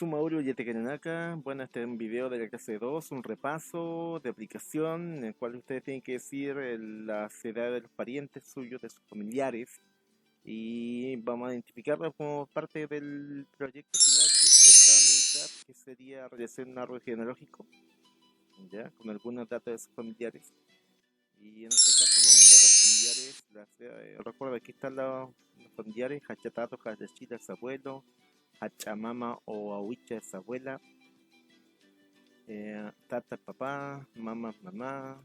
Sumauru Yetekenanaka, bueno, este es un video de la clase 2, un repaso de aplicación en el cual ustedes tienen que decir las edades de los parientes suyos, de sus familiares, y vamos a identificarlo como parte del proyecto final de esta unidad, que sería realizar un árbol genealógico, ¿ya? Con algunos datos de sus familiares. Y en este caso vamos a ver los familiares, recuerda, aquí están los familiares: Hachatato, Hachachita, es abuelo; Hachamama o Awicha es abuela; Tata papá; Mama mamá;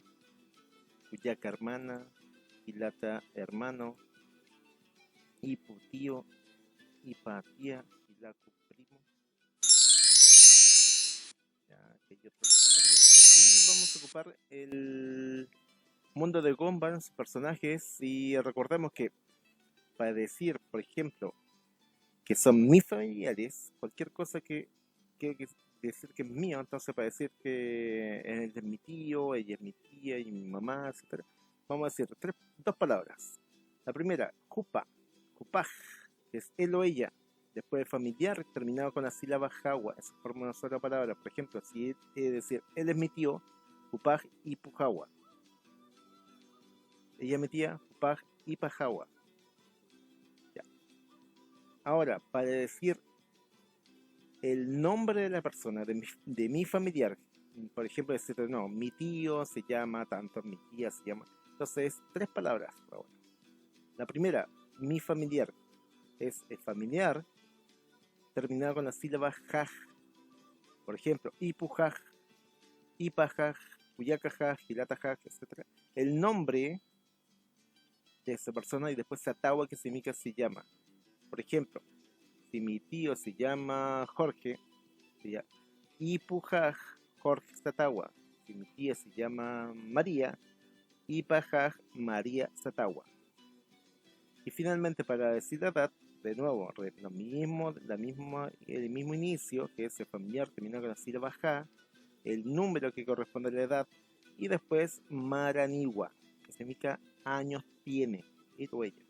Kuyaka hermana; Hilata hermano; Ipu tío; Ipa tía; Hilaku primo. Ya, aquellos parientes. Y vamos a ocupar el mundo de Gomban, sus personajes, y recordemos que para decir, por ejemplo, que son mis familiares, cualquier cosa que decir que es mío, entonces para decir que él es mi tío, ella es mi tía y mi mamá, etc., vamos a decir dos palabras. La primera, jupa, jupaj, que es él o ella. Después de familiar, terminado con la sílaba jawa, eso forma una sola palabra. Por ejemplo, si es decir, él es mi tío, jupaj y pujawa; ella es mi tía, jupaj y pajawa. Ya. Ahora, para decir el nombre de la persona, de mi familiar, por ejemplo, decir, no, mi tío se llama tanto, mi tía se llama. Entonces, tres palabras ahora. La primera, mi familiar, es el familiar terminado con la sílaba jaj. Por ejemplo, ipujaj, ipajaj, kuyakajaj, hilatajaj, etc. El nombre de esa persona y después Satawa, que significa se llama. Por ejemplo, si mi tío se llama Jorge, sería Ipujaj Jorge Satawa. Si mi tía se llama María, Ipajaj María Satawa. Y finalmente, para decir la edad, de nuevo, el mismo inicio, que es el familiar terminado con la sílaba ja, el número que corresponde a la edad, y después Maraniwa, que significa años tiene, él o ella.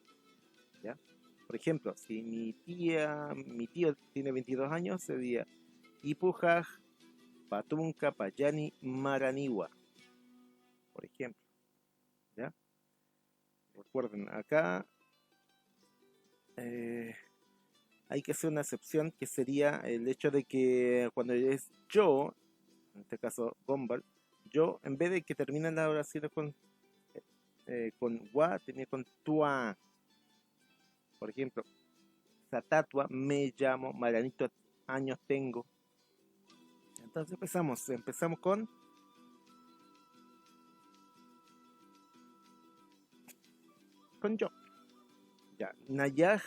¿Ya? Por ejemplo, si mi tío tiene 22 años, sería Ipujaj Patunka Payani Maraniwa, por ejemplo. ¿Ya? Recuerden, acá hay que hacer una excepción, que sería el hecho de que cuando es yo, en este caso Gombal, yo, en vez de que termine la oración con wa, tenía con tua. Por ejemplo, Satatua, me llamo, Maranito, años tengo. Entonces empezamos con yo. Ya, Nayaj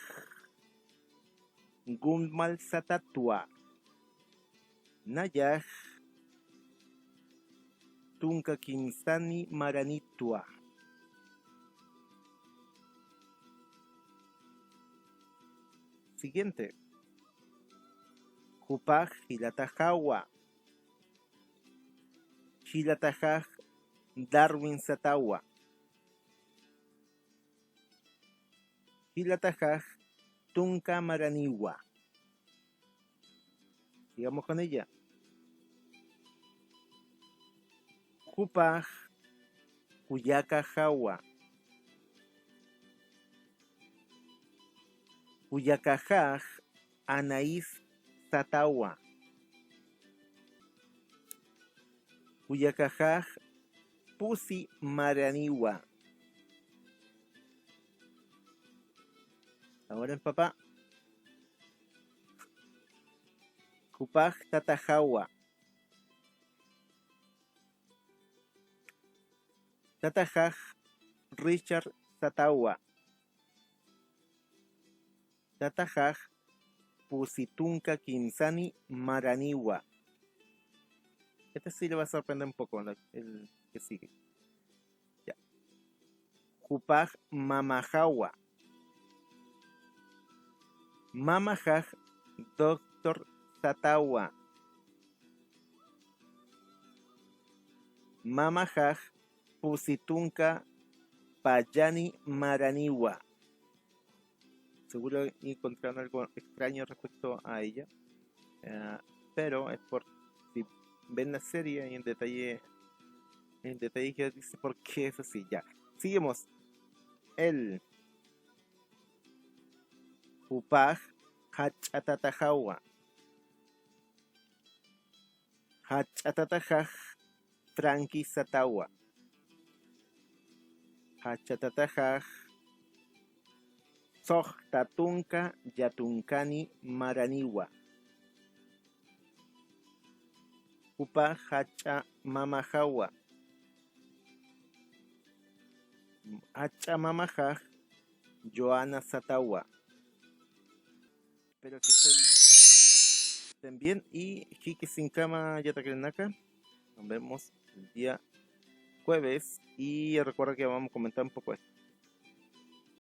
Gunmal Satatua, Nayaj Tunka Kinsani Maranitua. Siguiente, Jupaj Hilatajawa, Hilatajaj Darwin Satawa, Hilatajaj Tunka Maraniwa. Sigamos con ella. Jupaj Kuyakajawa, Kuyakajaj Anaís Satawa, Kuyakajaj Pusi Maraniwa. Ahora en papá. Jupaj Tatajawa, Tatajaj Richard Satawa, Tatajaj Pusitunka Kinsani Maraniwa. Este sí le va a sorprender un poco el que sigue. Ya. Jupaj Mamajawa, Mamajaj Doctor Satawa, Mamajaj Pusitunka Payani Maraniwa. Seguro encontraron algo extraño respecto a ella. Pero es por si ven la serie hay en detalle que dice por qué es así. Ya, seguimos. El Upaj Hachatatajahua. Hachatatajaj Frankie Satawa. Hachatatajaj Soh Tatunka Yatunkani Maraniwa. Upa Hacha Mamajawa. Hacha Mamajaj Joana Satawa. Espero que estén bien. Y Hiki Sin Kama Yatakrenaka. Nos vemos el día jueves. Y recuerda que vamos a comentar un poco esto.